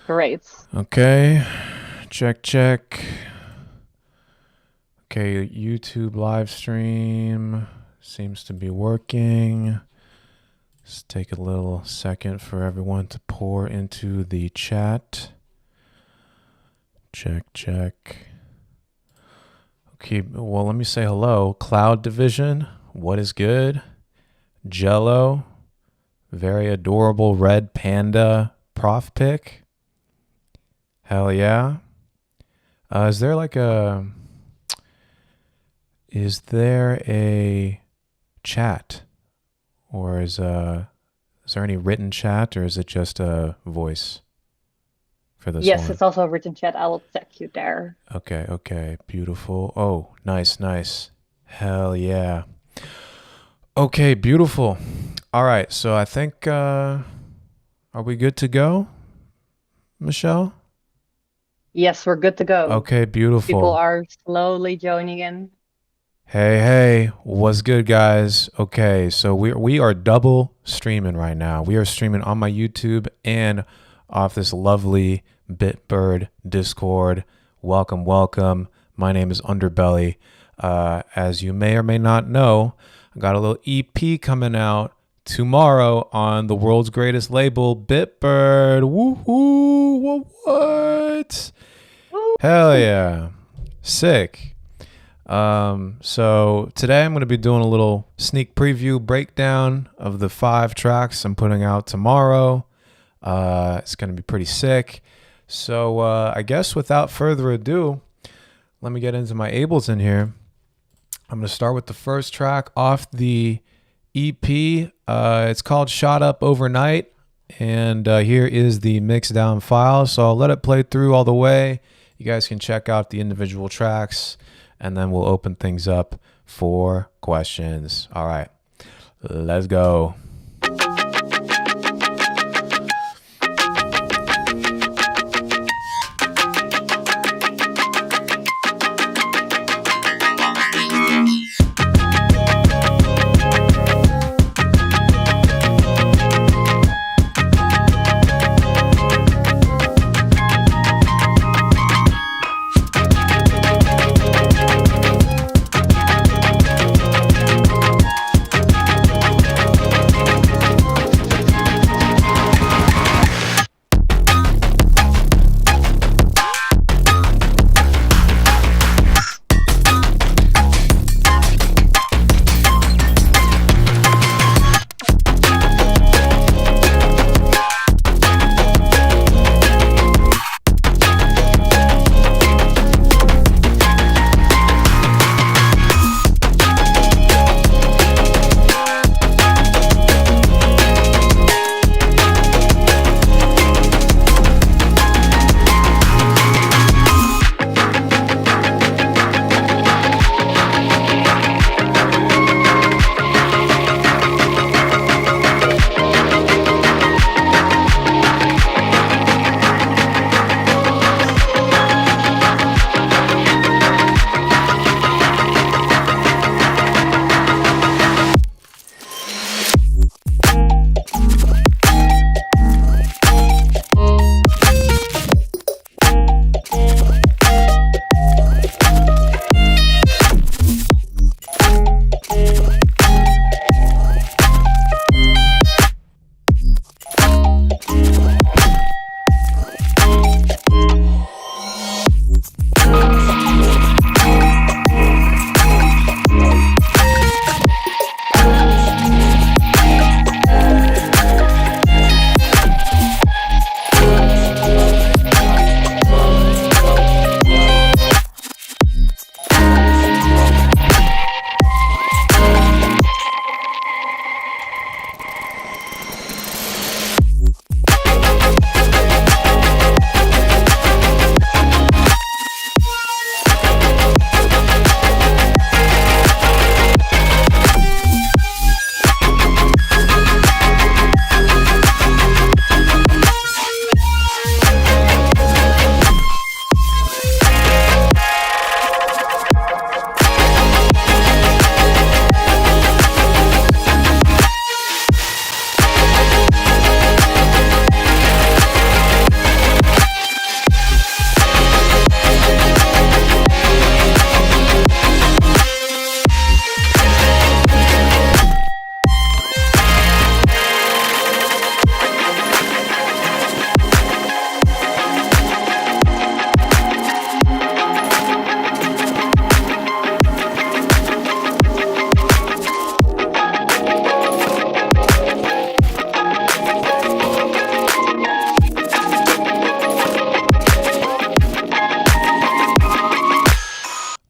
Great. Okay, check. Okay, YouTube live stream seems to be working. Let's take a little second for everyone to pour into the chat. Check. Okay, well, let me say hello. Cloud Division, what is good? Jello, very adorable red panda prof pic. Hell yeah. Is there a chat, or is there any written chat, or is it just a voice for this Yes, one? it's also a written chat. I will tag you there. Okay, beautiful. Oh, nice. Hell yeah. Okay, beautiful. All right, so I think are we good to go, Michelle? Yes, we're good to go. Okay, People beautiful. are slowly joining in. Hey, what's good, guys? Okay, so we are double streaming right now. We are streaming on my YouTube and off this lovely Bitbird Discord. Welcome. My name is Underbelly. As you may or may not know, I got a little EP coming out tomorrow on the world's greatest label, Bitbird. Woohoo! What? Woo! Hell yeah! Sick. So today I'm going to be doing a little sneak preview breakdown of the 5 tracks I'm putting out tomorrow. It's going to be pretty sick. So I guess without further ado, let me get into my Ableton here. I'm going to start with the first track off the EP. It's called Shot Up Overnight. And here is the mix down file. So I'll let it play through all the way. You guys can check out the individual tracks, and then we'll open things up for questions. All right, let's go.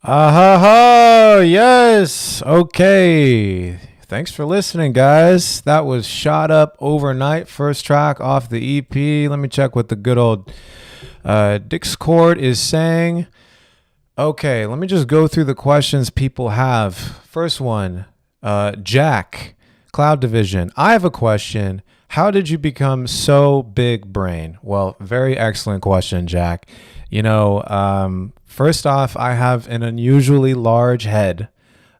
Ah ha ha! Yes. Okay. Thanks for listening, guys. That was Shot Up Overnight, first track off the EP. Let me check what the good old Discord is saying. Okay, let me just go through the questions people have. First one, Jack, Cloud Division. I have a question. How did you become so big brain? Well, very excellent question, Jack. First off, I have an unusually large head.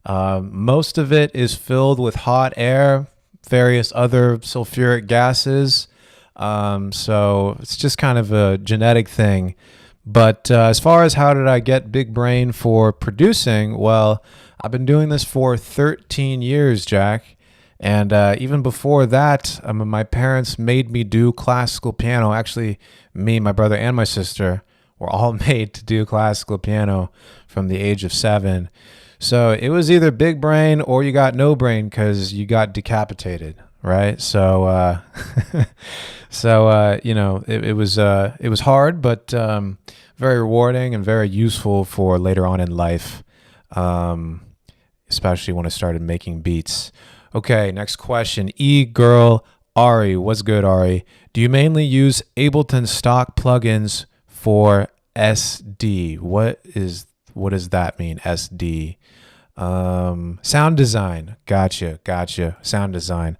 Most of it is filled with hot air, various other sulfuric gases. So it's just kind of a genetic thing. But as far as how did I get big brain for producing, well, I've been doing this for 13 years, Jack. And even before that, my parents made me do classical piano. Actually, me, my brother, and my sister were all made to do classical piano from the age of 7. So it was either big brain or you got no brain because you got decapitated, right? So, it was hard, but very rewarding and very useful for later on in life, especially when I started making beats. Okay, next question. E-Girl Ari. What's good, Ari? Do you mainly use Ableton stock plugins for SD? What does that mean, SD? Sound design. Gotcha. Sound design.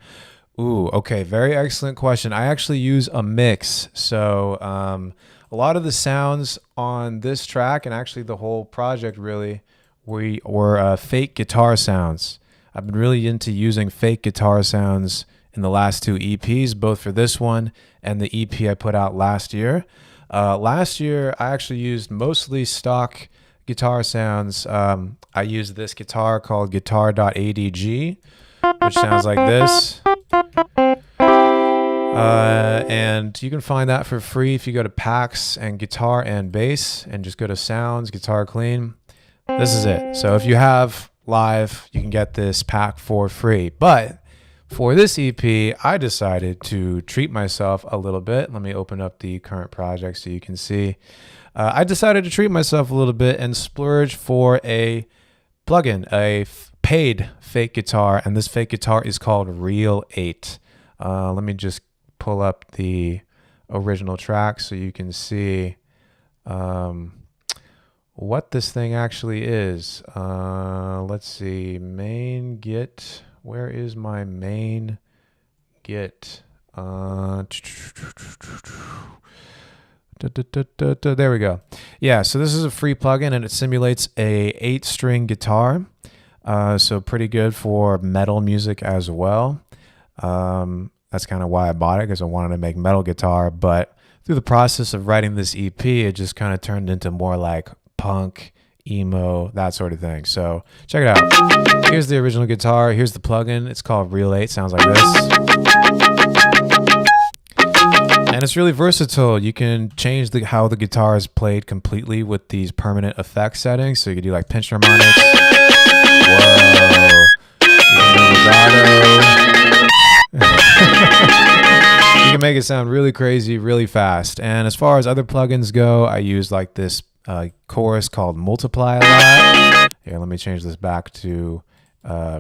Ooh, okay. Very excellent question. I actually use a mix. So a lot of the sounds on this track and actually the whole project really were fake guitar sounds. I've been really into using fake guitar sounds in the last 2 EPs, both for this one and the EP I put out last year. Last year, I actually used mostly stock guitar sounds. I used this guitar called guitar.adg, which sounds like this. And you can find that for free if you go to Packs and Guitar and Bass and just go to Sounds, Guitar Clean. This is it. So if you have Live, you can get this pack for free. But for this EP, I decided to treat myself a little bit. Let me open up the current project so you can see. I decided to treat myself a little bit and splurge for a plugin, a paid fake guitar. And this fake guitar is called Real 8. Let me just pull up the original track so you can see what this thing actually is. Let's see, main git. Where is my main git? There we go. Yeah, so this is a free plugin and it simulates a 8-string guitar. So pretty good for metal music as well. That's kind of why I bought it, because I wanted to make metal guitar. But through the process of writing this EP, it just kind of turned into more like punk, emo, that sort of thing. So check it out. Here's the original guitar. Here's the plugin. It's called Real 8. Sounds like this. And it's really versatile. You can change how the guitar is played completely with these permanent effects settings. So you can do like pinch harmonics. Whoa. You can make it sound really crazy, really fast. And as far as other plugins go, I use like this chorus called Multiply a lot. Here, let me change this back to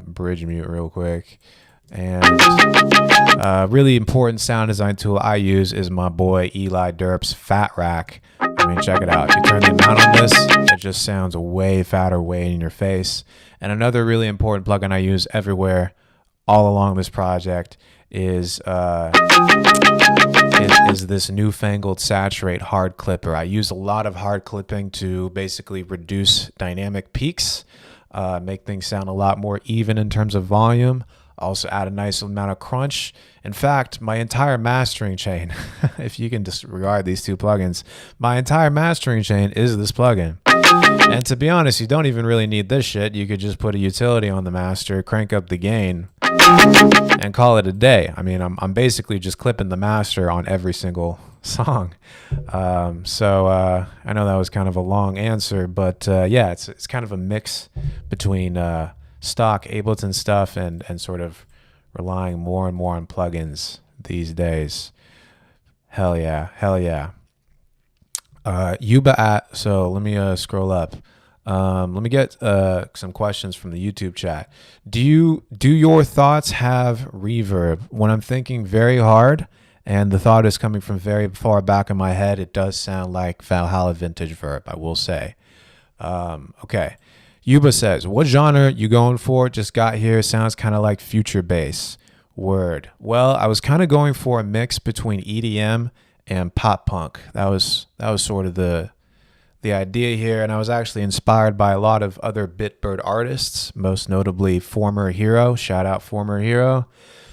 bridge mute real quick. And really important sound design tool I use is my boy Eli Derp's Fat Rack. I mean, check it out. If you turn the amount on this, it just sounds way fatter, way in your face. And another really important plugin I use everywhere, all along this project, is this newfangled Saturate hard clipper. I use a lot of hard clipping to basically reduce dynamic peaks, make things sound a lot more even in terms of volume. Also add a nice amount of crunch. In fact, my entire mastering chain, if you can disregard these 2 plugins, my entire mastering chain is this plugin. And to be honest, you don't even really need this shit. You could just put a utility on the master, crank up the gain, and call it a day. I mean, I'm basically just clipping the master on every single song. So I know that was kind of a long answer, but yeah, it's kind of a mix between stock Ableton stuff and sort of relying more and more on plugins these days. Hell yeah. Yuba at, so let me scroll up. Let me get some questions from the YouTube chat. Do your thoughts have reverb? When I'm thinking very hard and the thought is coming from very far back in my head, it does sound like Valhalla Vintage Verb, I will say. Okay. Yuba says, what genre you going for? Just got here. Sounds kind of like future bass. Word. Well, I was kind of going for a mix between EDM and pop punk. That was sort of the idea here, and I was actually inspired by a lot of other Bitbird artists, most notably Former Hero. Shout out Former Hero.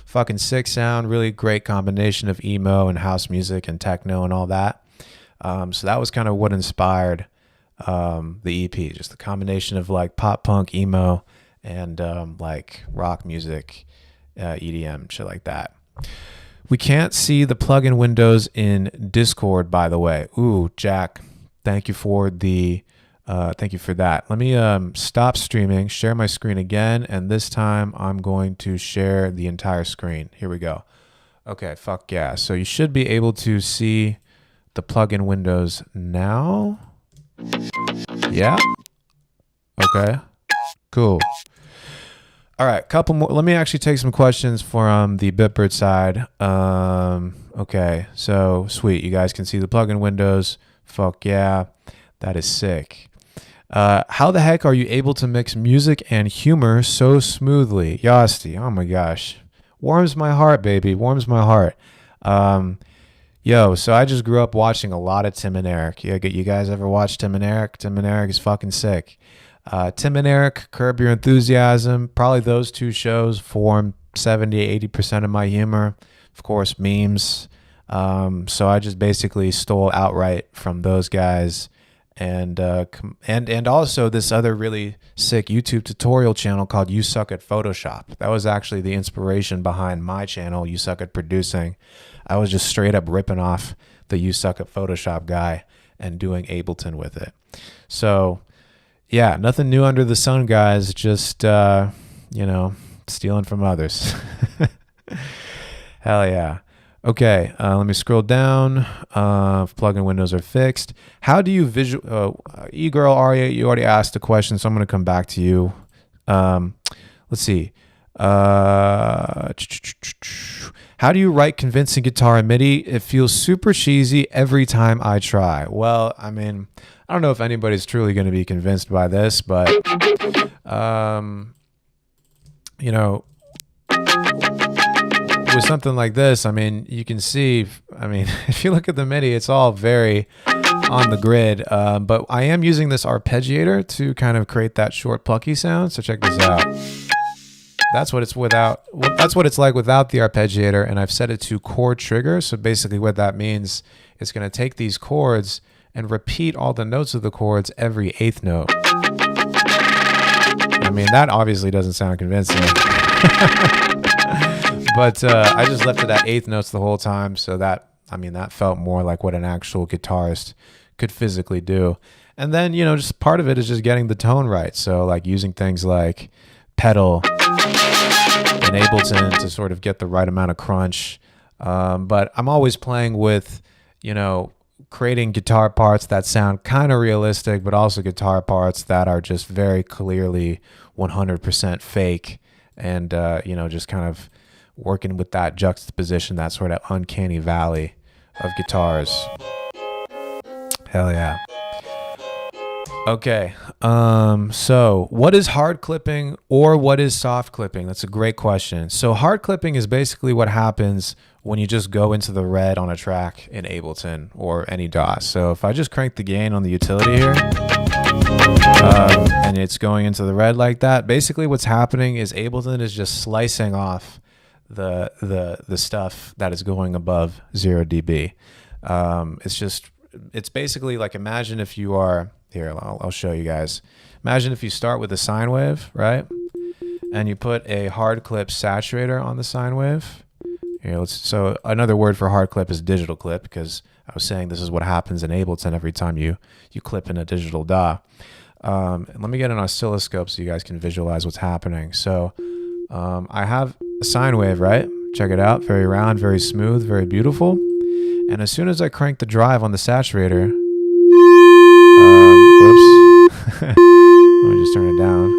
Fucking sick sound, really great combination of emo and house music and techno and all that. So that was kind of what inspired the EP, just the combination of like pop punk, emo, and like rock music, EDM, shit like that. We can't see the plugin windows in Discord, by the way. Ooh, Jack, thank you for that. Let me stop streaming, share my screen again, and this time I'm going to share the entire screen. Here we go. Okay, fuck yeah. So you should be able to see the plugin windows now. Yeah. Okay. Cool. All right, couple more. Let me actually take some questions from the Bitbird side. Okay, so sweet. You guys can see the plugin windows. Fuck yeah. That is sick. How the heck are you able to mix music and humor so smoothly? Yasti, oh my gosh. Warms my heart, baby. Warms my heart. Yo, so I just grew up watching a lot of Tim and Eric. You guys ever watch Tim and Eric? Tim and Eric is fucking sick. Tim and Eric, Curb Your Enthusiasm, probably those two shows form 70-80% of my humor. Of course, memes. So I just basically stole outright from those guys, and also this other really sick YouTube tutorial channel called You Suck at Photoshop. That was actually the inspiration behind my channel, You Suck at Producing. I was just straight up ripping off the You Suck at Photoshop guy and doing Ableton with it. So yeah, nothing new under the sun, guys. Just, stealing from others. Hell yeah. Okay, let me scroll down. Plugin windows are fixed. How do you E-Girl Aria, you already asked the question, so I'm going to come back to you. Let's see. How do you write convincing guitar in MIDI? It feels super cheesy every time I try. Well, I mean, I don't know if anybody's truly going to be convinced by this, but, with something like this, I mean, you can see, if you look at the MIDI, it's all very on the grid, but I am using this arpeggiator to kind of create that short plucky sound. So check this out. That's what it's like without the arpeggiator, and I've set it to chord trigger. So basically what that means, it's going to take these chords and repeat all the notes of the chords every eighth note. I mean, that obviously doesn't sound convincing. But I just left it at eighth notes the whole time, so that felt more like what an actual guitarist could physically do. And then, just part of it is just getting the tone right. So like using things like pedal and Ableton to sort of get the right amount of crunch. But I'm always playing with, creating guitar parts that sound kind of realistic, but also guitar parts that are just very clearly 100% fake, and just kind of working with that juxtaposition, that sort of uncanny valley of guitars. Hell yeah. Okay, so what is hard clipping or what is soft clipping? That's a great question. So hard clipping is basically what happens when you just go into the red on a track in Ableton or any DAW. So if I just crank the gain on the utility here, and it's going into the red like that, basically what's happening is Ableton is just slicing off the stuff that is going above 0 dB. It's basically like, imagine if you are, here, I'll show you guys. Imagine if you start with a sine wave, right? And you put a hard clip saturator on the sine wave. Here, so another word for hard clip is digital clip, because I was saying this is what happens in Ableton every time you clip in a digital DAW. And let me get an oscilloscope so you guys can visualize what's happening. So I have a sine wave, right? Check it out. Very round, very smooth, very beautiful. And as soon as I crank the drive on the saturator, whoops. me just turn it down.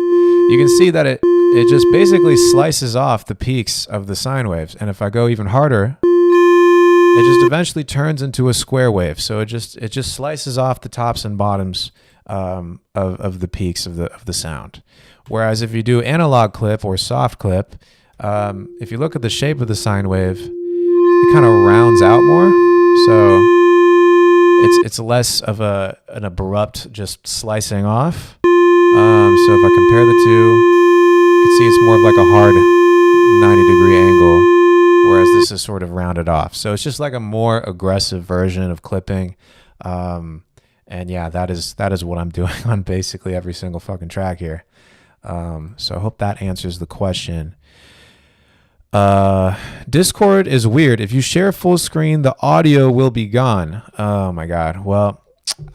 You can see that it just basically slices off the peaks of the sine waves. And if I go even harder, it just eventually turns into a square wave. So it just slices off the tops and bottoms of the peaks of the sound. Whereas if you do analog clip or soft clip, if you look at the shape of the sine wave, it kind of rounds out more. So it's less of an abrupt just slicing off. So if I compare the two, you can see it's more of like a hard 90-degree angle, whereas this is sort of rounded off. So it's just like a more aggressive version of clipping. And yeah, that is what I'm doing on basically every single fucking track here. So I hope that answers the question. Discord is weird. If you share full screen, the audio will be gone. Oh my God. Well,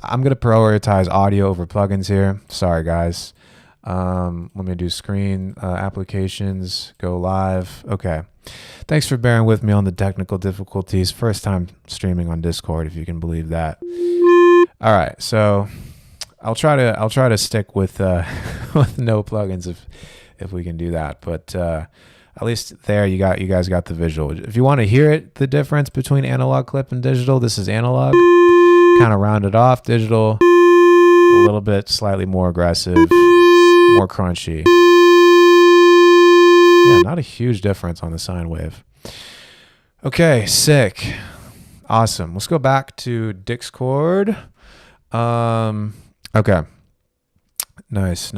I'm going to prioritize audio over plugins here. Sorry, guys. Let me do screen, applications, go live. Okay. Thanks for bearing with me on the technical difficulties. First time streaming on Discord, if you can believe that. All right. So I'll try to stick with with no plugins if we can do that. But at least there you guys got the visual. If you want to hear it, the difference between analog clip and digital, this is analog, kind of rounded off. Digital, a little bit slightly more aggressive, more crunchy. Yeah, not a huge difference on the sine wave. Okay, sick. Awesome. Let's go back to Discord. Okay. Nice.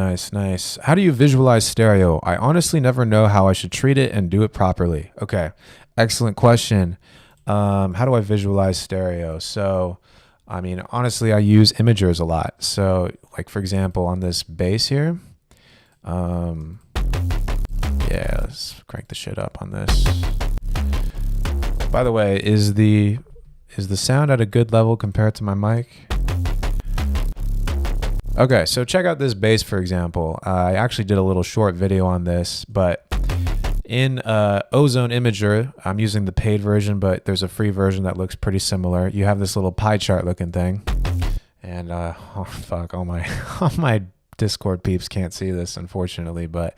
How do you visualize stereo? I honestly never know how I should treat it and do it properly. Okay. Excellent question. How do I visualize stereo? So, I mean, honestly, I use imagers a lot. So, like, for example, on this bass here, yeah, let's crank the shit up on this. By the way, is the sound at a good level compared to my mic? Okay, so check out this bass, for example. I actually did a little short video on this, but in Ozone Imager, I'm using the paid version, but there's a free version that looks pretty similar. You have this little pie chart looking thing. And, oh, fuck, all my Discord peeps can't see this, unfortunately, but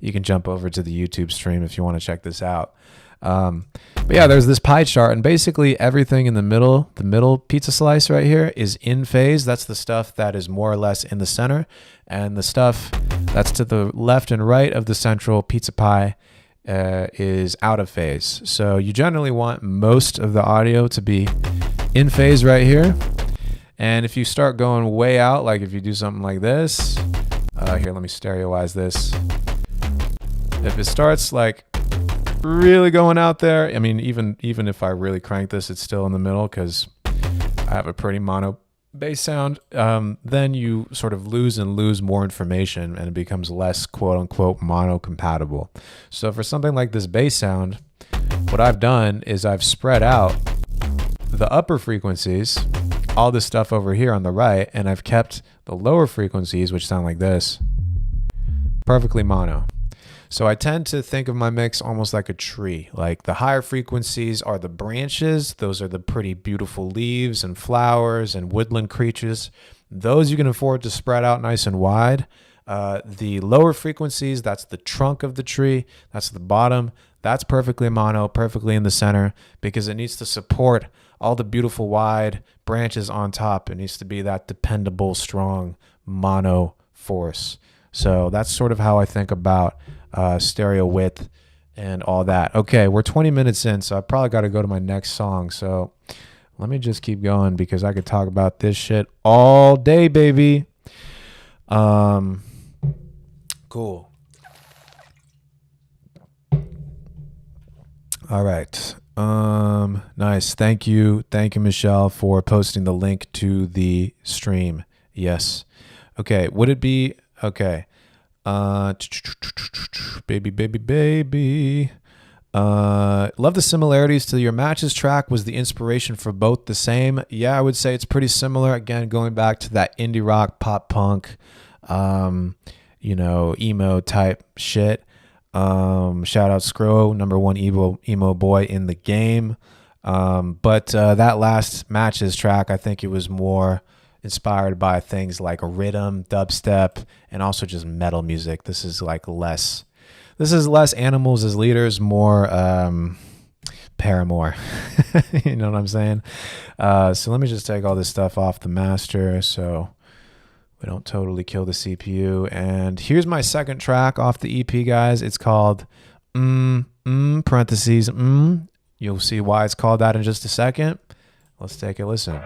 you can jump over to the YouTube stream if you want to check this out. But yeah, there's this pie chart, and basically everything in the middle pizza slice right here is in phase. That's the stuff that is more or less in the center, and the stuff that's to the left and right of the central pizza pie is out of phase. So you generally want most of the audio to be in phase right here. And if you start going way out, like if you do something like this, here, let me stereoize this. If it starts like really going out there, I mean, even if I really crank this, it's still in the middle because I have a pretty mono bass sound. Then you sort of lose more information, and it becomes less quote unquote mono compatible. So for something like this bass sound, what I've done is I've spread out the upper frequencies, all this stuff over here on the right, and I've kept the lower frequencies, which sound like this, perfectly mono. So I tend to think of my mix almost like a tree. Like the higher frequencies are the branches. Those are the pretty beautiful leaves and flowers and woodland creatures. Those you can afford to spread out nice and wide. The lower frequencies, that's the trunk of the tree. That's the bottom. That's perfectly mono, perfectly in the center, because it needs to support all the beautiful wide branches on top. It needs to be that dependable, strong mono force. So that's sort of how I think about stereo width and all that. Okay, we're 20 minutes in, so I probably got to go to my next song. So let me just keep going because I could talk about this shit all day, baby. Cool. All right. Nice. Thank you, Michelle, for posting the link to the stream. Yes. Okay. Would it be okay? Baby. Love the similarities to your matches track. Was the inspiration for both the same? Yeah, I would say it's pretty similar. Again, going back to that indie rock, pop punk, emo type shit. Shout out Skro, #1 emo boy in the game. But that last matches track, I think it's inspired by things like rhythm, dubstep, and also just metal music. This is less Animals as Leaders, more Paramore. You know what I'm saying? So let me just take all this stuff off the master so we don't totally kill the CPU. And here's my second track off the EP, guys. It's called parentheses. You'll see why it's called that in just a second. Let's take a listen.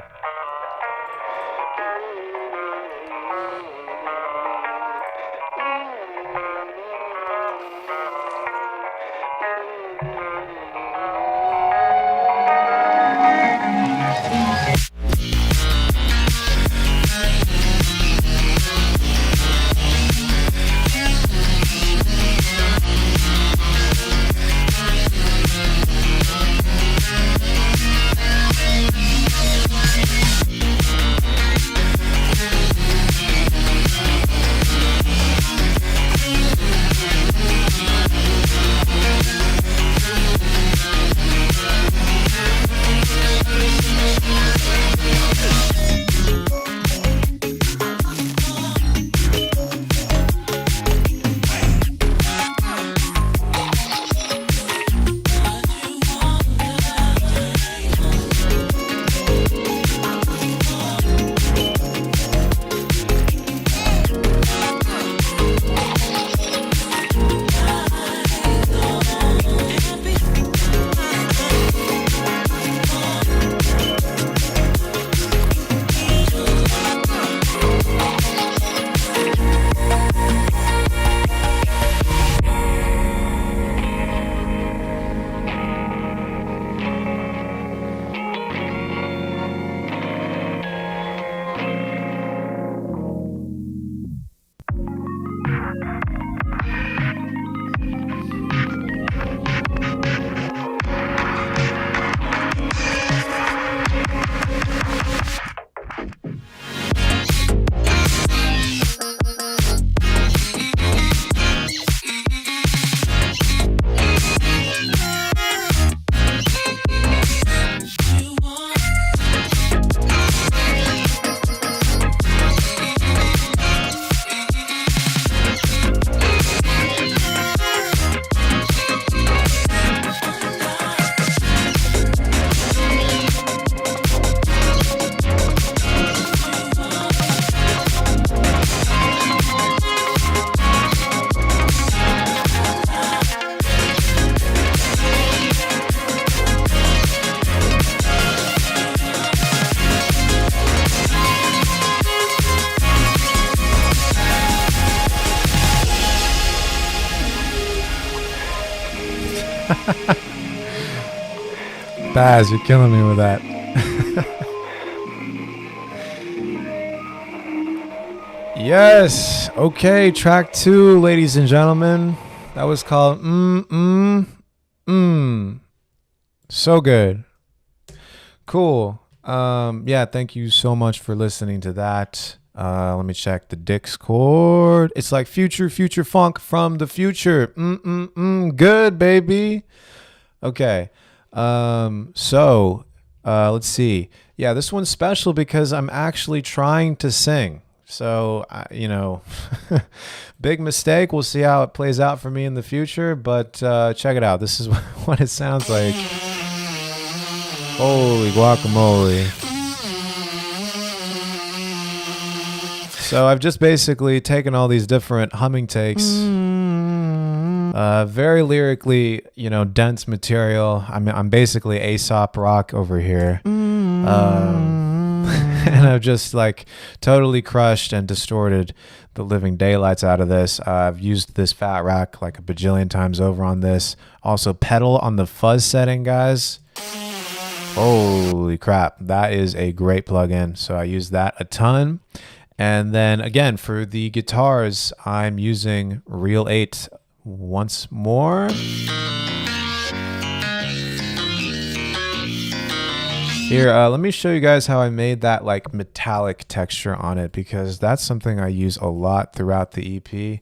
Baz, you're killing me with that. Yes. Okay, track 2, ladies and gentlemen. That was called So good. Cool. Yeah, thank you so much for listening to that. Let me check the Discord. It's like future funk from the future. Good, baby. Okay. So let's see. Yeah, this one's special because I'm actually trying to sing. So, big mistake. We'll see how it plays out for me in the future. But check it out. This is what it sounds like. Holy guacamole. So I've just basically taken all these different humming takes. Very lyrically, dense material. I'm basically Aesop Rock over here. And I've just totally crushed and distorted the living daylights out of this. I've used this Fat Rack like a bajillion times over on this. Also pedal on the fuzz setting, guys. Holy crap. That is a great plugin. So I use that a ton. And then again, for the guitars, I'm using Real 8 once more. Here, let me show you guys how I made that metallic texture on it, because that's something I use a lot throughout the EP.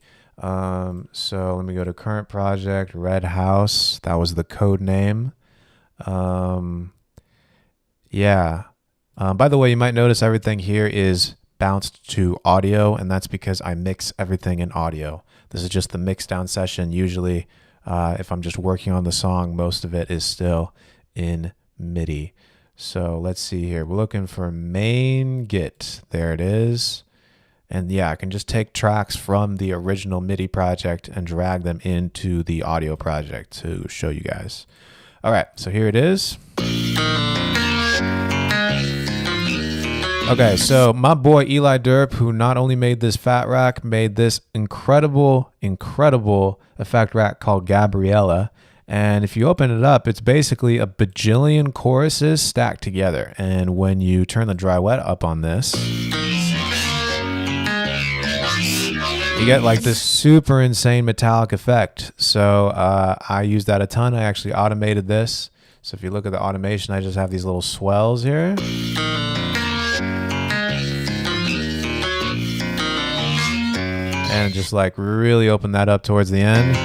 So let me go to current project, Red House. That was the code name. Yeah. By the way, you might notice everything here is bounced to audio, and that's because I mix everything in audio. This is just the mix down session. Usually, if I'm just working on the song, most of it is still in MIDI. So let's see here. We're looking for main Git. There it is. And yeah, I can just take tracks from the original MIDI project and drag them into the audio project to show you guys. All right, so here it is. Okay, so my boy Eli Derp, who not only made this Fat Rack, made this incredible effect rack called Gabriella. And if you open it up, it's basically a bajillion choruses stacked together. And when you turn the dry wet up on this, you get like this super insane metallic effect. So I use that a ton. I actually automated this. So if you look at the automation, I just have these little swells here. And just like really open that up towards the end.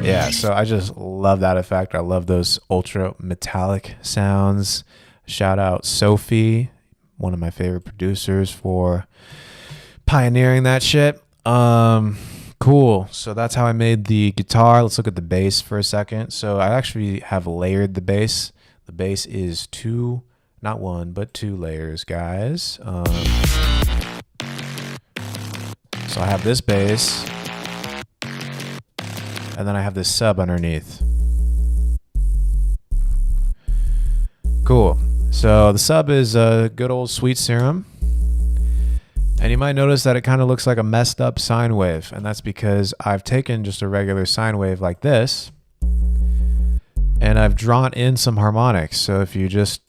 Yeah, so I just love that effect. I love those ultra metallic sounds. Shout out Sophie, one of my favorite producers, for pioneering that shit. Cool. So that's how I made the guitar. Let's look at the bass for a second. So I actually have layered the bass. The bass is two, not one, but two layers, guys. So I have this bass, and then I have this sub underneath. Cool. So the sub is a good old Sweet Serum. And you might notice that it kind of looks like a messed up sine wave. And that's because I've taken just a regular sine wave like this, and I've drawn in some harmonics. So if you just,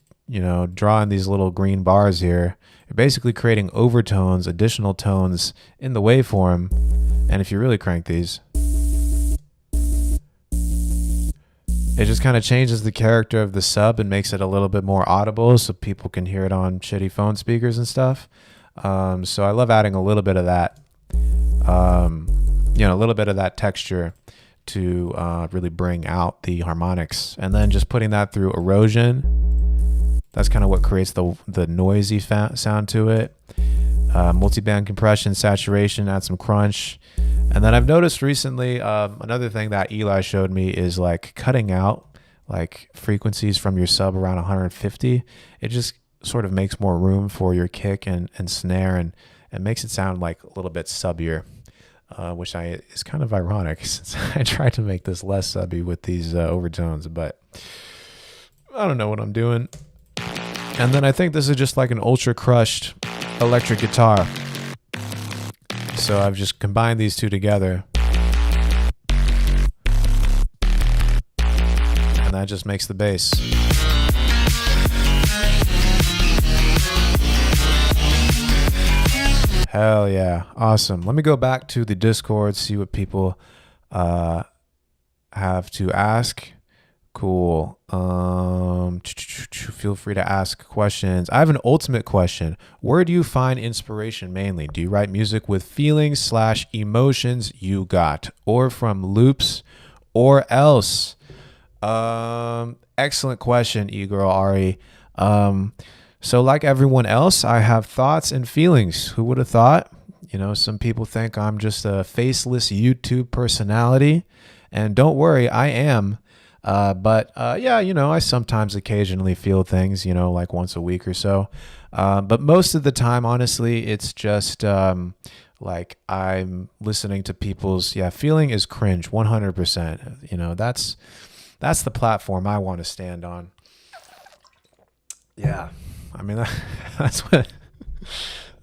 draw in these little green bars here, you're basically creating overtones, additional tones in the waveform. And if you really crank these, it just kind of changes the character of the sub and makes it a little bit more audible so people can hear it on shitty phone speakers and stuff. So I love adding a little bit of that, a little bit of that texture to really bring out the harmonics. And then just putting that through erosion. That's kind of what creates the noisy sound to it. Multiband compression, saturation, add some crunch. And then I've noticed recently, another thing that Eli showed me is like cutting out like frequencies from your sub around 150. It just sort of makes more room for your kick and snare, and makes it sound like a little bit subbier, which is kind of ironic since I tried to make this less subby with these overtones, but I don't know what I'm doing. And then I think this is just like an ultra crushed electric guitar. So I've just combined these two together. And that just makes the bass. Hell yeah. Awesome. Let me go back to the Discord, see what people have to ask. Cool. Feel free to ask questions. I have an ultimate question. Where do you find inspiration mainly? Do you write music with feelings/emotions you got, or from loops, or else? Excellent question, e-girl Ari. So like everyone else, I have thoughts and feelings. Who would have thought? Some people think I'm just a faceless YouTube personality, and don't worry, I am. But I sometimes occasionally feel things, like once a week or so. But most of the time, honestly, it's just like I'm listening to people's, feeling is cringe 100%. That's the platform I want to stand on. Yeah. I mean, that's what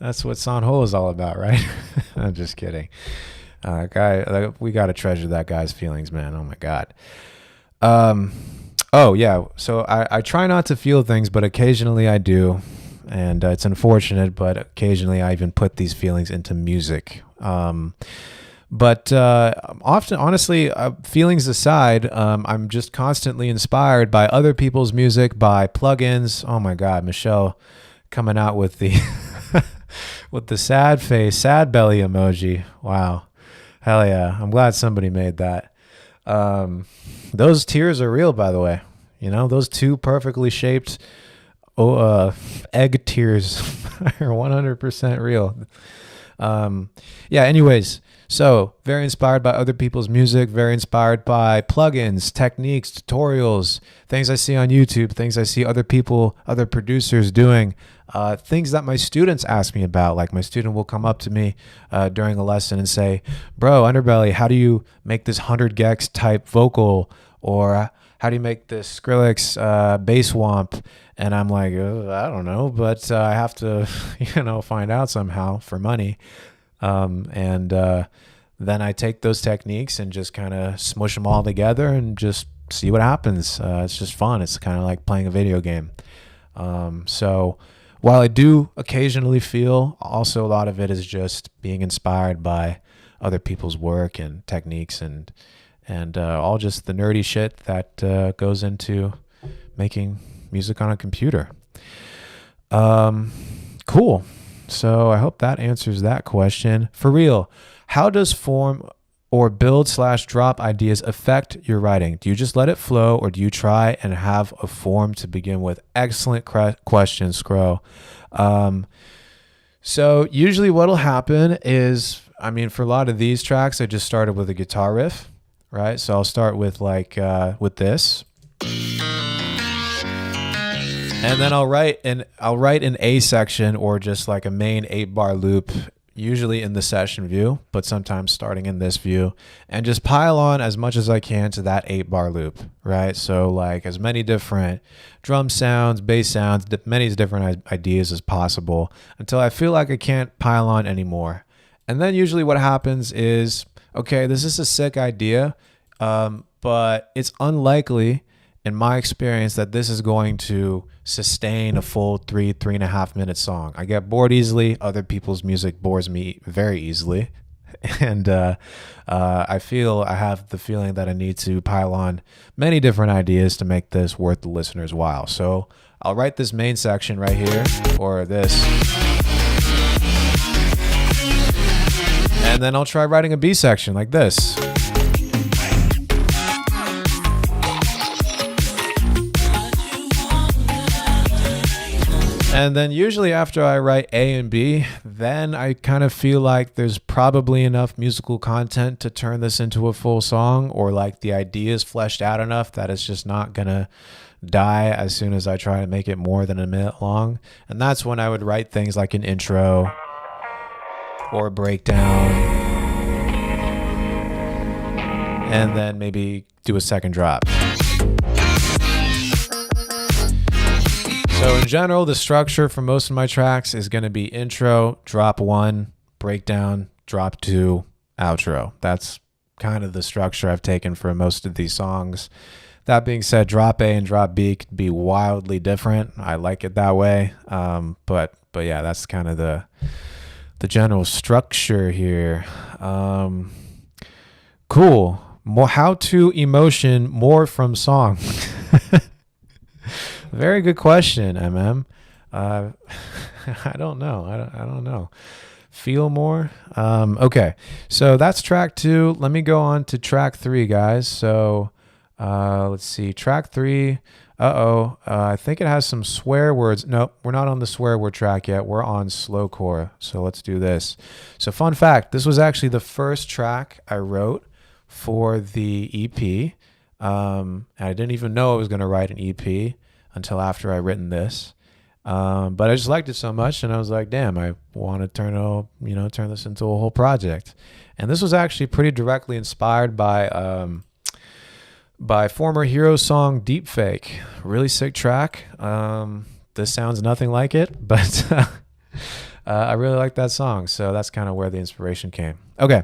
Sanho is all about, right? I'm just kidding. We got to treasure that guy's feelings, man. Oh my God. So I try not to feel things, but occasionally I do, and it's unfortunate, but occasionally I even put these feelings into music. But often, honestly, feelings aside, I'm just constantly inspired by other people's music, by plugins. Oh my God, Michelle coming out with the with the sad face, sad belly emoji. Wow, hell yeah! I'm glad somebody made that. Those tears are real, by the way. You know, those two perfectly shaped egg tears are 100% real. Yeah, anyways, so very inspired by other people's music, very inspired by plugins, techniques, tutorials, things I see on YouTube, things I see other people, other producers doing, things that my students ask me about. Like my student will come up to me during a lesson and say, bro, Underbelly, how do you make this 100 gex type vocal? Or how do you make this Skrillex bass womp? And I'm like, I don't know, but I have to, find out somehow for money. Then I take those techniques and just kind of smush them all together and just see what happens. It's just fun. It's kind of like playing a video game. So while I do occasionally feel, also a lot of it is just being inspired by other people's work and techniques and all just the nerdy shit that goes into making music on a computer. Cool. So I hope that answers that question. For real, how does form or build/drop ideas affect your writing? Do you just let it flow, or do you try and have a form to begin with? Excellent question, Scro. So usually what'll happen is, for a lot of these tracks, I just started with a guitar riff, right? So I'll start with with this. And then I'll write an A section, or just like a main 8-bar loop, usually in the session view, but sometimes starting in this view, and just pile on as much as I can to that 8-bar loop, right? So like as many different drum sounds, bass sounds, many different ideas as possible, until I feel like I can't pile on anymore. And then usually what happens is, okay, this is a sick idea, but it's unlikely in my experience that this is going to sustain a full 3.5 minute song. I get bored easily. Other people's music bores me very easily. And I have the feeling that I need to pile on many different ideas to make this worth the listener's while. So I'll write this main section right here, or this. And then I'll try writing a B section like this. And then usually after I write A and B, then I kind of feel like there's probably enough musical content to turn this into a full song, or like the idea is fleshed out enough that it's just not gonna die as soon as I try to make it more than a minute long. And that's when I would write things like an intro or a breakdown, and then maybe do a second drop. So in general, the structure for most of my tracks is going to be intro, drop 1, breakdown, drop 2, outro. That's kind of the structure I've taken for most of these songs. That being said, drop A and drop B could be wildly different. I like it that way. But yeah, that's kind of the general structure here. Cool. How to emotion more from song. Very good question, MM. I don't know. I don't know. Feel more? Okay, so that's track 2. Let me go on to track 3, guys. So let's see. Track 3. I think it has some swear words. Nope, we're not on the swear word track yet. We're on slowcore. So let's do this. So fun fact, this was actually the first track I wrote for the EP. I didn't even know I was going to write an EP until after I written this. But I just liked it so much, and I was like, damn, I want to turn this into a whole project. And this was actually pretty directly inspired by former Hero song Deepfake. Really sick track. This sounds nothing like it, but I really like that song. So that's kind of where the inspiration came. Okay,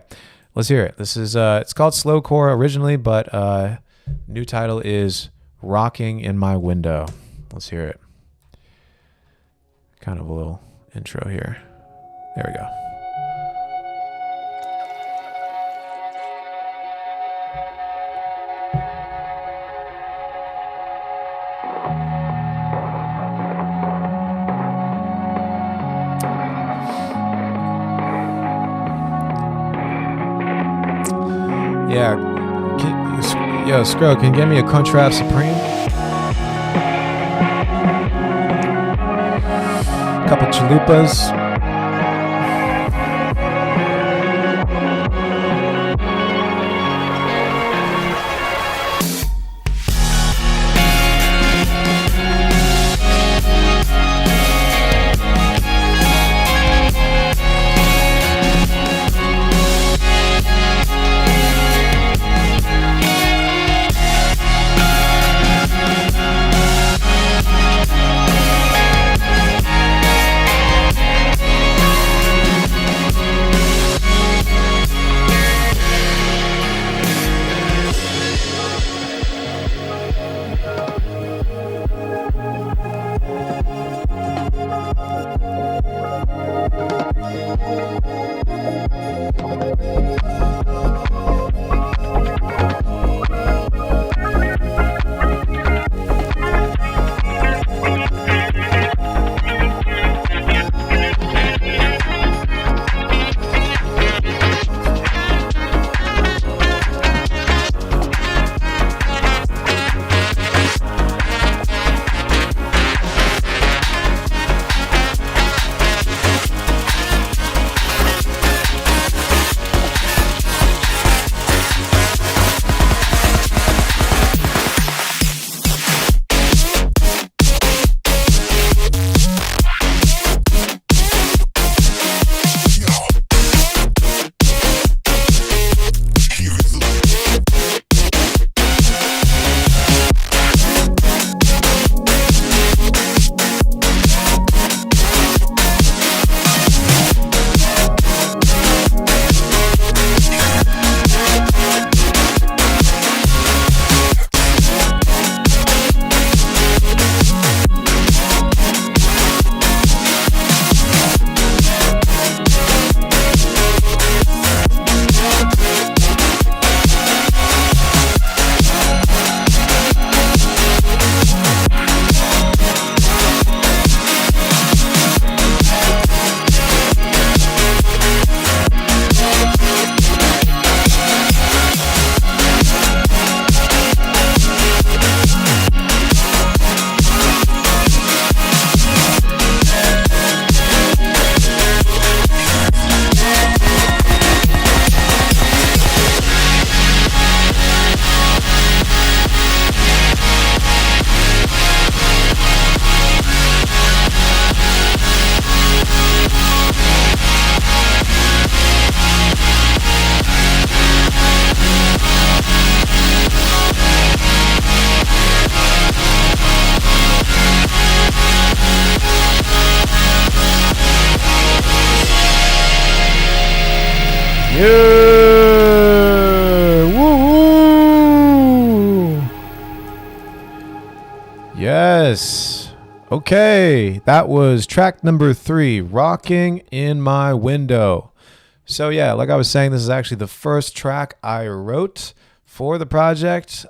let's hear it. This is it's called Slowcore originally, but new title is Rocking in My Window. Let's hear it. Kind of a little intro here. There we go. Yeah. Yo, Scro, can you get me a Crunchwrap Supreme? couple chalupas. Yeah! Woo-hoo! Yes. Okay, that was track number 3, Rocking in My Window. So yeah, like I was saying, this is actually the first track I wrote for the project.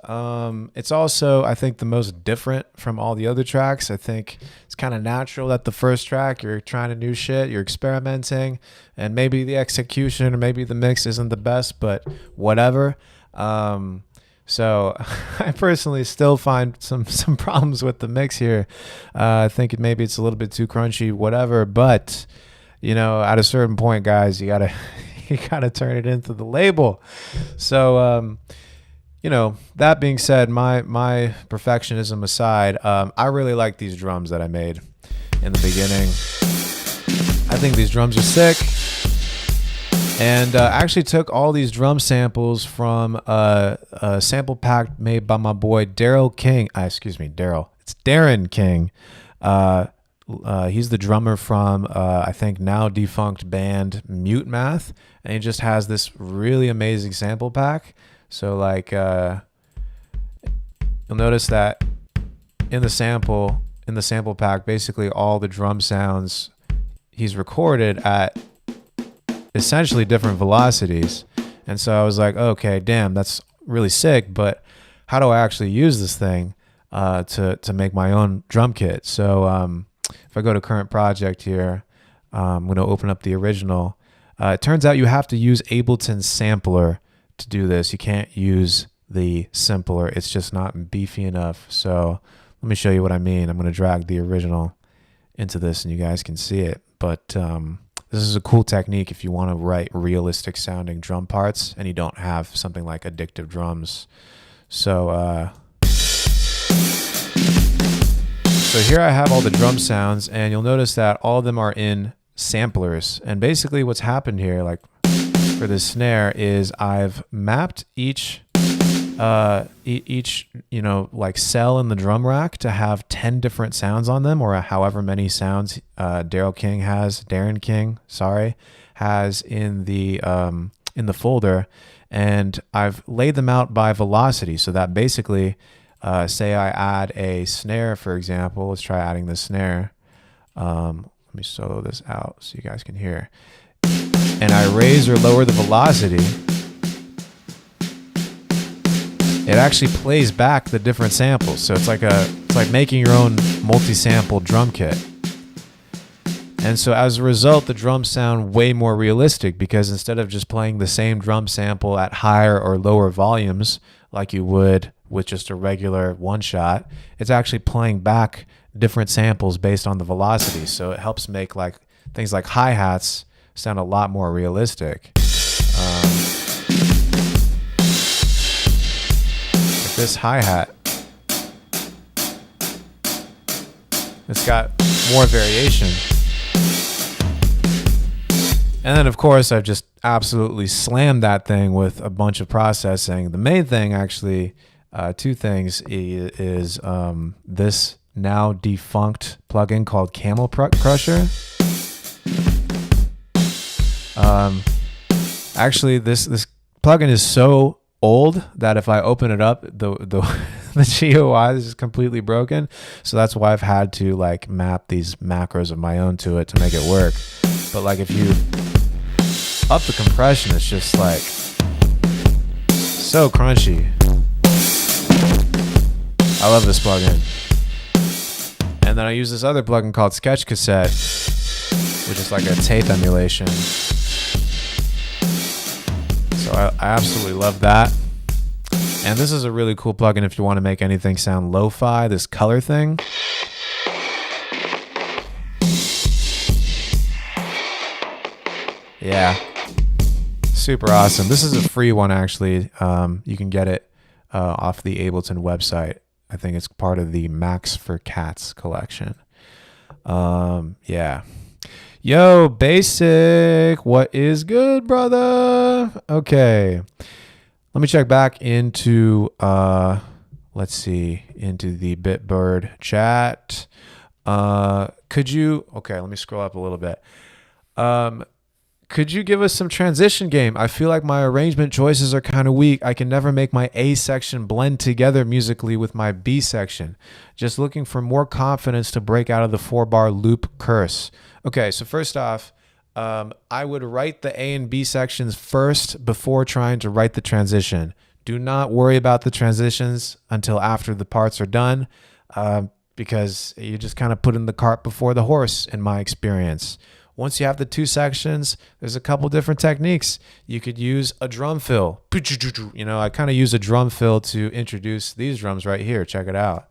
It's also, I think, the most different from all the other tracks. I think it's kind of natural that the first track, you're trying to new shit, you're experimenting, and maybe the execution or maybe the mix isn't the best, but whatever. So I personally still find some problems with the mix here. I think maybe it's a little bit too crunchy, whatever, but you know, at a certain point, guys, you gotta turn it into the label. So you know, that being said, my perfectionism aside, I really like these drums that I made in the beginning. I think these drums are sick. And I actually took all these drum samples from a sample pack made by my boy Daryl King. Daryl. It's Darren King. He's the drummer from, I think, now defunct band Mute Math. And he just has this really amazing sample pack. So, like, you'll notice that in the sample pack, basically all the drum sounds he's recorded at essentially different velocities. And so I was like, okay, damn, that's really sick, but how do I actually use this thing to make my own drum kit? So if I go to current project here, I'm going to open up the original. It turns out you have to use Ableton Sampler to do this. You can't use the simpler. It's just not beefy enough. So let me show you what I mean. I'm going to drag the original into this and you guys can see it. But this is a cool technique if you want to write realistic sounding drum parts and you don't have something like Addictive Drums. So here I have all the drum sounds, and you'll notice that all of them are in samplers. And basically what's happened here, like for this snare, is I've mapped each like cell in the drum rack to have 10 different sounds on them, or however many sounds Darren King has in the folder. And I've laid them out by velocity, so that basically say I add a snare, for example. Let's try adding the snare. Let me solo this out so you guys can hear. And I raise or lower the velocity. It actually plays back the different samples. So it's like making your own multi-sample drum kit. And so as a result, the drums sound way more realistic, because instead of just playing the same drum sample at higher or lower volumes like you would with just a regular one shot, it's actually playing back different samples based on the velocity. So it helps make like things like hi-hats sound a lot more realistic. Like this hi-hat, it's got more variation. And then, of course, I've just absolutely slammed that thing with a bunch of processing. The main thing, actually, two things, is this now defunct plugin called Camel Crusher. Actually, this plugin is so old that if I open it up, the GUI is just completely broken. So that's why I've had to like map these macros of my own to it to make it work. But like if you up the compression, it's just like so crunchy. I love this plugin. And then I use this other plugin called Sketch Cassette, which is like a tape emulation. So I absolutely love that. And this is a really cool plugin if you want to make anything sound lo-fi, this color thing. Yeah. Super awesome. This is a free one, actually. You can get it off the Ableton website. I think it's part of the Max for Cats collection. Yeah. Yo, Basic, what is good, brother? Okay. Let me check back into, let's see, into the Bitbird chat. Okay, let me scroll up a little bit. Could you give us some transition game? I feel like my arrangement choices are kind of weak. I can never make my A section blend together musically with my B section. Just looking for more confidence to break out of the 4-bar loop curse. Okay, so first off, I would write the A and B sections first before trying to write the transition. Do not worry about the transitions until after the parts are done, because you just kind of put in the cart before the horse, in my experience. Once you have the two sections, there's a couple different techniques. You could use a drum fill. You know, I kind of use a drum fill to introduce these drums right here. Check it out.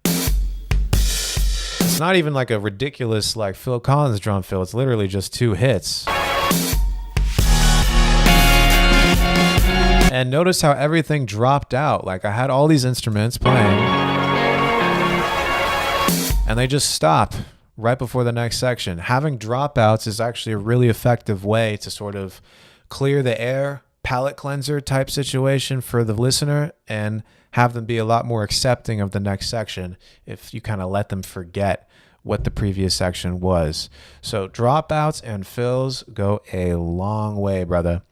It's not even like a ridiculous like Phil Collins drum fill. It's literally just 2 hits. And notice how everything dropped out. Like I had all these instruments playing and they just stop right before the next section. Having dropouts is actually a really effective way to sort of clear the air, palate cleanser type situation for the listener, and have them be a lot more accepting of the next section if you kind of let them forget what the previous section was. So dropouts and fills go a long way, brother.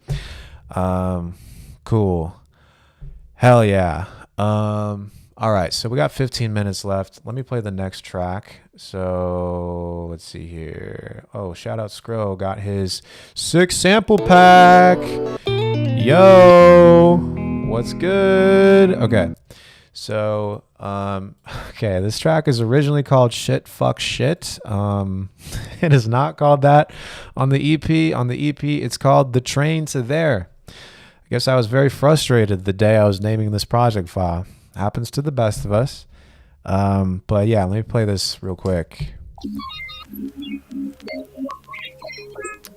Cool. Hell yeah. All right, so we got 15 minutes left. Let me play the next track. So let's see here. Oh, shout out Skro, got his 6 sample pack. Yo, what's good? Okay, so okay, this track is originally called Shit Fuck Shit. It is not called that on the EP. On the EP, it's called The Train to There. I guess I was very frustrated the day I was naming this project file. Happens to the best of us. But yeah, let me play this real quick.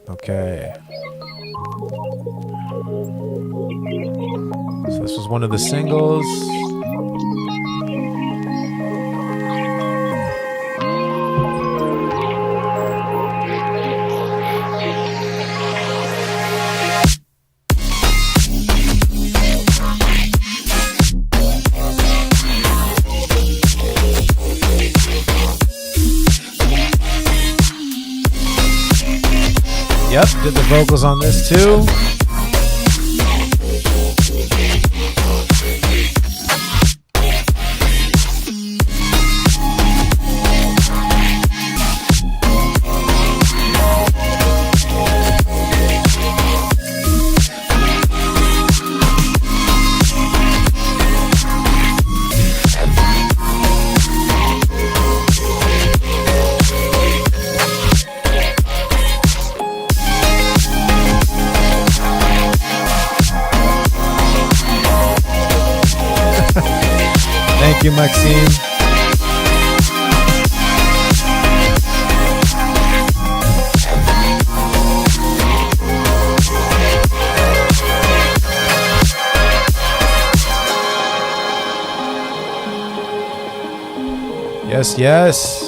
Okay. So this was one of the singles. Yep, did the vocals on this too. Thank you, Maxime. Yes, yes.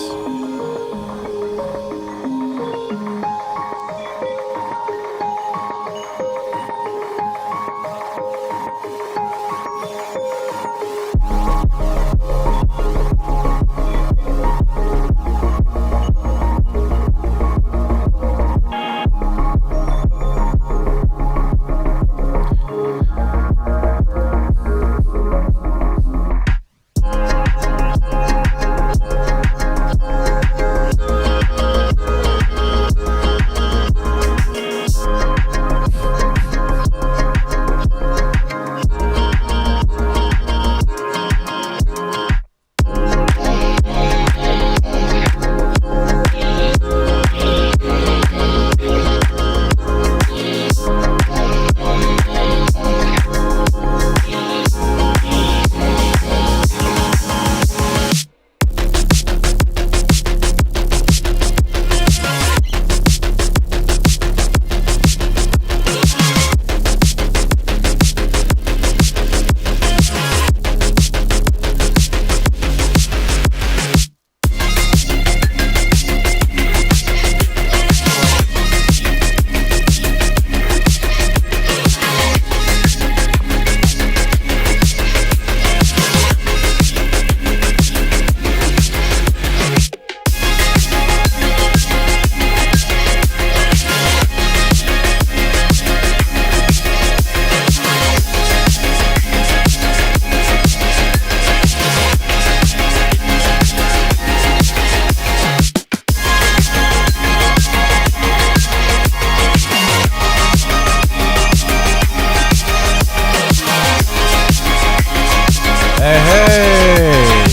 Hey,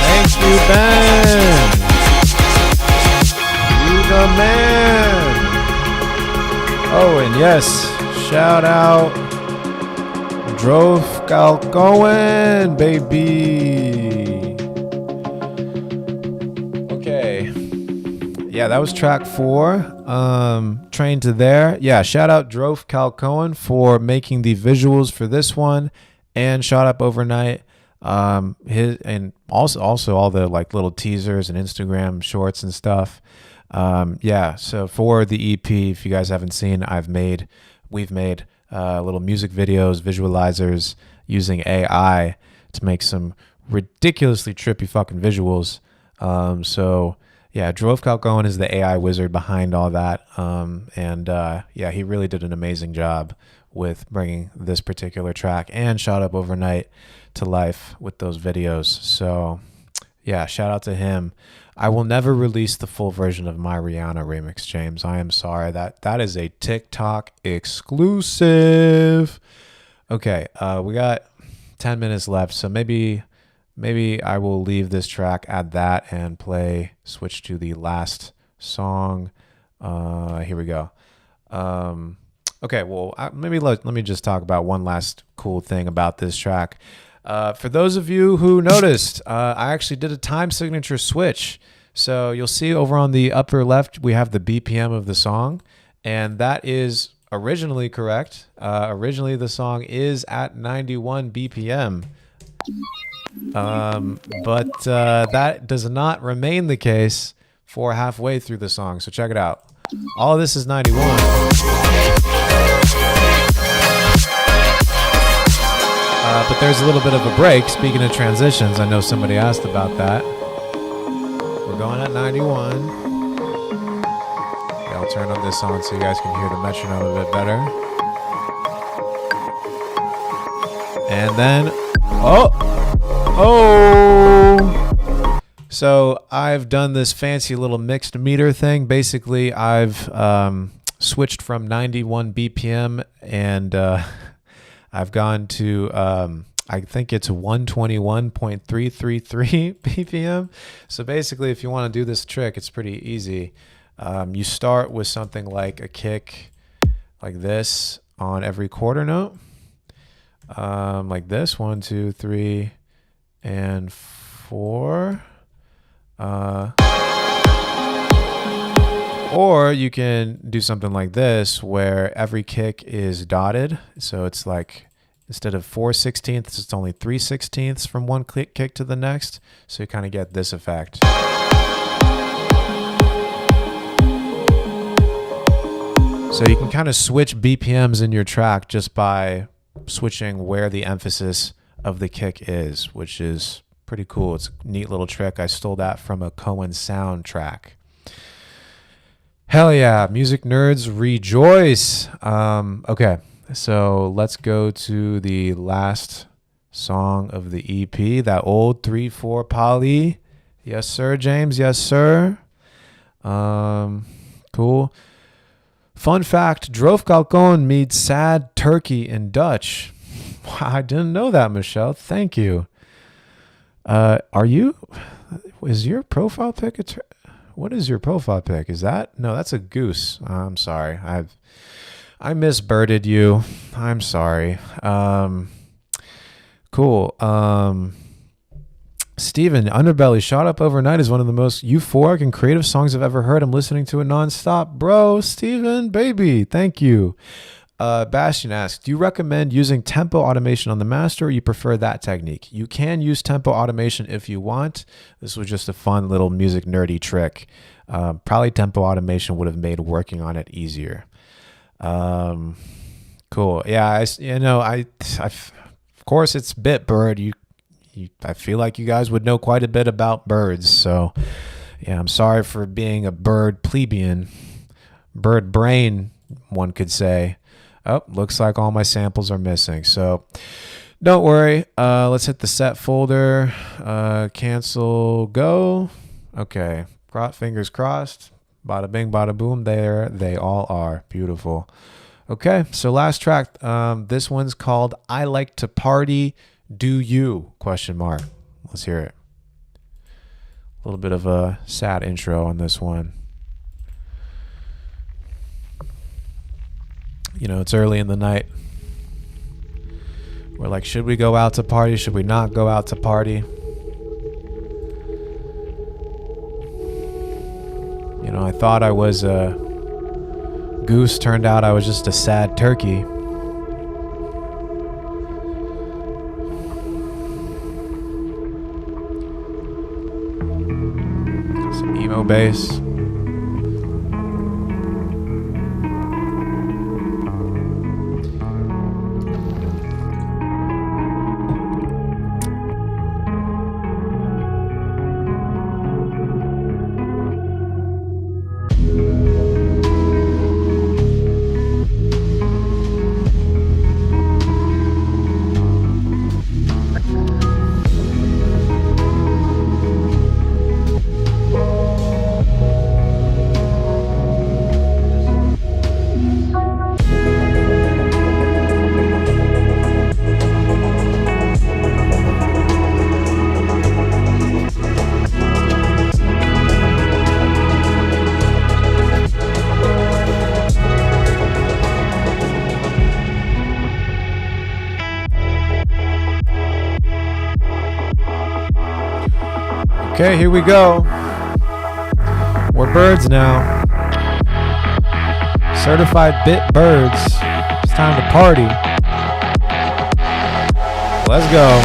thank you, Ben. You the man. Oh, and yes, shout out Drove Calcoen, baby. Okay. Yeah, that was track 4. Train to There. Yeah, shout out Drove Calcoen for making the visuals for this one, and Shot Up Overnight. His and also all the like little teasers and Instagram shorts and stuff. Yeah, so for the EP, if you guys haven't seen, we've made little music videos, visualizers using AI to make some ridiculously trippy fucking visuals. So yeah, Drove Calcoen is the AI wizard behind all that. Yeah, he really did an amazing job with bringing this particular track and Shot Up Overnight to life with those videos. So yeah, shout out to him. I will never release the full version of my Rihanna remix, James. I am sorry. That is a TikTok exclusive. Okay, we got 10 minutes left, so maybe I will leave this track at that and switch to the last song. Here we go. Okay, well, maybe let me just talk about one last cool thing about this track. For those of you who noticed, I actually did a time signature switch. So you'll see over on the upper left, we have the BPM of the song, and that is originally correct. Originally, the song is at 91 BPM. But that does not remain the case for halfway through the song. So check it out. All of this is 91. But there's a little bit of a break. Speaking of transitions, I know somebody asked about that. We're going at 91. Yeah, I'll turn on this on so you guys can hear the metronome a bit better. And then, oh! So I've done this fancy little mixed meter thing. Basically, I've switched from 91 BPM and I've gone to, I think it's 121.333 BPM. So basically, if you want to do this trick, it's pretty easy. You start with something like a kick like this on every quarter note. Like this, 1, 2, 3, and 4. Or you can do something like this where every kick is dotted. So it's like, instead of 4/16, it's only 3/16 from one kick to the next. So you kind of get this effect. So you can kind of switch BPMs in your track just by switching where the emphasis of the kick is, which is pretty cool. It's a neat little trick. I stole that from a Cohen soundtrack. Hell yeah, music nerds rejoice. Okay, so let's go to the last song of the EP, that old 3/4 poly. Yes, sir, James. Yes, sir. Cool. Fun fact, Droefkalkoen means sad turkey in Dutch. Wow, I didn't know that, Michelle. Thank you. Is your profile pic what is your profile pic? Is that? No, that's a goose. I'm sorry. I misbirded you. I'm sorry. Cool. Steven, Underbelly, Shot Up Overnight is one of the most euphoric and creative songs I've ever heard. I'm listening to it nonstop. Bro, Steven, baby, thank you. Bastian asks, do you recommend using tempo automation on the master, or you prefer that technique? You can use tempo automation if you want. This was just a fun little music nerdy trick. Probably tempo automation would have made working on it easier. Cool. Yeah, of course it's Bitbird. I feel like you guys would know quite a bit about birds. So yeah, I'm sorry for being a bird plebeian. Bird brain, one could say. Oh, looks like all my samples are missing. So don't worry. Let's hit the set folder. Cancel, go. Okay. Fingers crossed. Bada bing, bada boom. There they all are. Beautiful. Okay. So last track. This one's called I Like to Party. Do you? ? Let's hear it. A little bit of a sad intro on this one. You know, it's early in the night. We're like, should we go out to party? Should we not go out to party? You know, I thought I was a goose. Turned out I was just a sad turkey. Some emo bass. Okay, here we go. We're birds now. Certified bit birds. It's time to party. Let's go.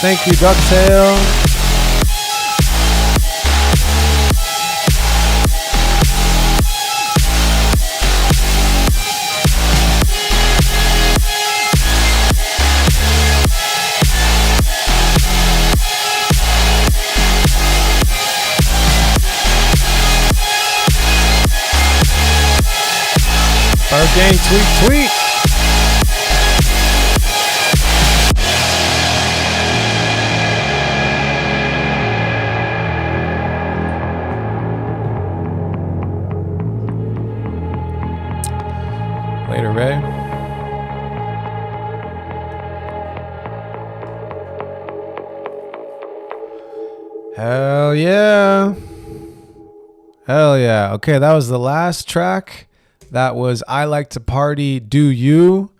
Thank you, Ducktail. Bird Gang, tweet. Later, Ray. Hell yeah. Hell yeah. Okay, that was the last track. That was I Like to Party, Do You.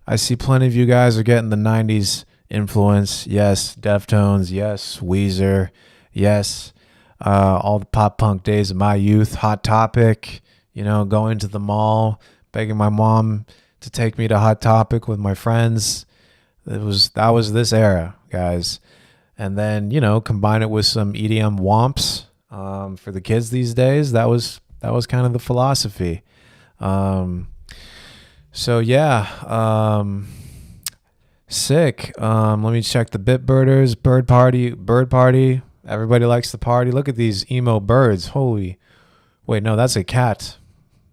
I see plenty of you guys are getting the 90s influence. Yes, Deftones. Yes, Weezer. Yes, all the pop punk days of my youth. Hot Topic, you know, going to the mall, begging my mom to take me to Hot Topic with my friends. That was this era, guys. And then, you know, combine it with some EDM womps for the kids these days. That was kind of the philosophy. So yeah, sick. Let me check the Bitbirders. Bird party. Everybody likes the party. Look at these emo birds. Holy, wait, no, that's a cat.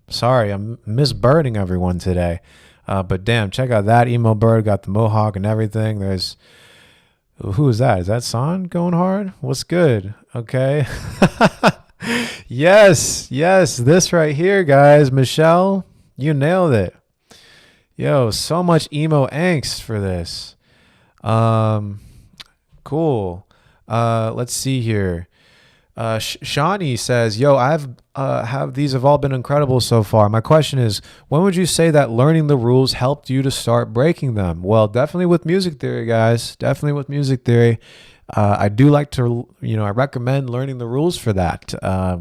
Sorry, I'm misbirding everyone today. But damn, check out that emo bird. Got the mohawk and everything. There's, who is that? Is that Son going hard? What's good? Okay. Yes, this right here, guys. Michelle, you nailed it. Yo, so much emo angst for this. Cool. Let's see here. Shawnee says, yo, these have all been incredible so far. My question is, when would you say that learning the rules helped you to start breaking them? Well, definitely with music theory, guys. Definitely with music theory. I do like to, I recommend learning the rules for that.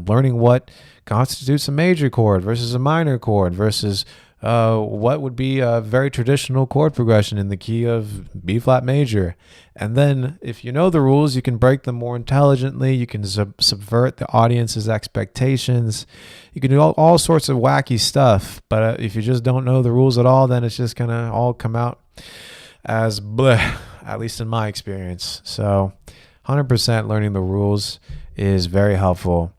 Learning what constitutes a major chord versus a minor chord versus what would be a very traditional chord progression in the key of B flat major. And then if you know the rules, you can break them more intelligently. You can subvert the audience's expectations. You can do all sorts of wacky stuff. But if you just don't know the rules at all, then it's just going to all come out as bleh, at least in my experience. So 100% learning the rules is very helpful.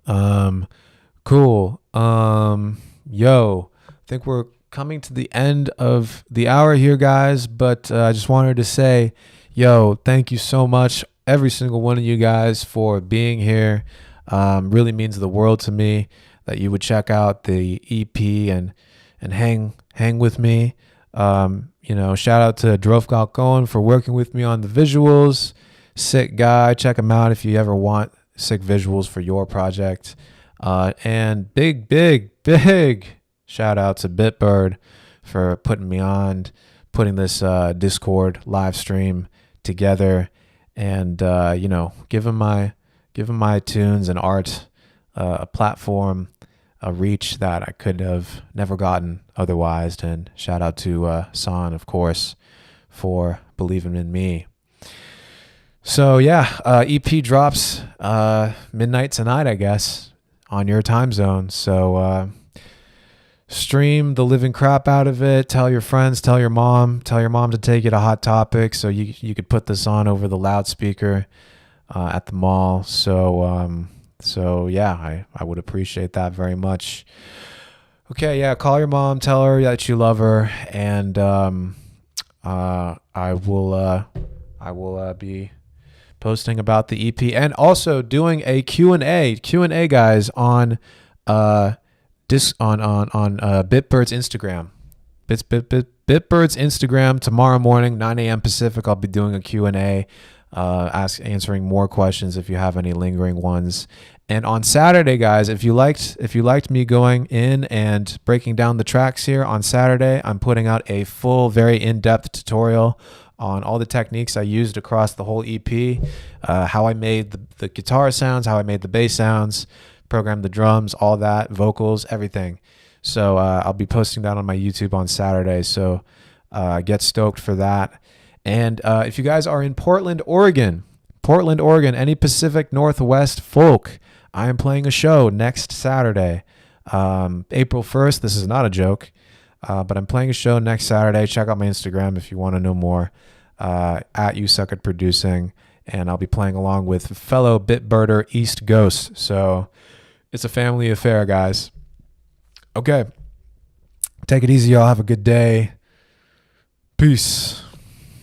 Cool. Yo, I think we're coming to the end of the hour here, guys, but I just wanted to say, yo, thank you so much, every single one of you guys, for being here. Really means the world to me that you would check out the EP and hang with me. Shout out to Drofgal Cohen for working with me on the visuals. Sick guy. Check him out if you ever want sick visuals for your project. And big shout out to Bitbird for putting me on putting this Discord live stream together, and giving my tunes and art a platform, a reach that I could have never gotten otherwise. And shout out to San, of course, for believing in me. So yeah, EP drops midnight tonight, I guess, on your time zone. So stream the living crap out of it. Tell your friends, tell your mom to take you to Hot Topic so you could put this on over the loudspeaker at the mall. So yeah, I would appreciate that very much. Okay, yeah, call your mom, tell her that you love her, and I will be posting about the EP, and also doing a Q&A guys on Bitbird's Instagram. Bitbird's Instagram tomorrow morning, 9 a.m. Pacific. I'll be doing a Q&A, answering more questions if you have any lingering ones. And on Saturday, guys, if you liked me going in and breaking down the tracks here on Saturday, I'm putting out a full, very in-depth tutorial on all the techniques I used across the whole EP, how I made the guitar sounds, how I made the bass sounds, programmed the drums, all that, vocals, everything. So I'll be posting that on my YouTube on Saturday. So get stoked for that. And if you guys are in Portland, Oregon, any Pacific Northwest folk, I am playing a show next Saturday, April 1st. This is not a joke, but I'm playing a show next Saturday. Check out my Instagram if you want to know more, at You Suck at Producing. And I'll be playing along with fellow Bitbirder East Ghost. So it's a family affair, guys. Okay. Take it easy, y'all. Have a good day. Peace.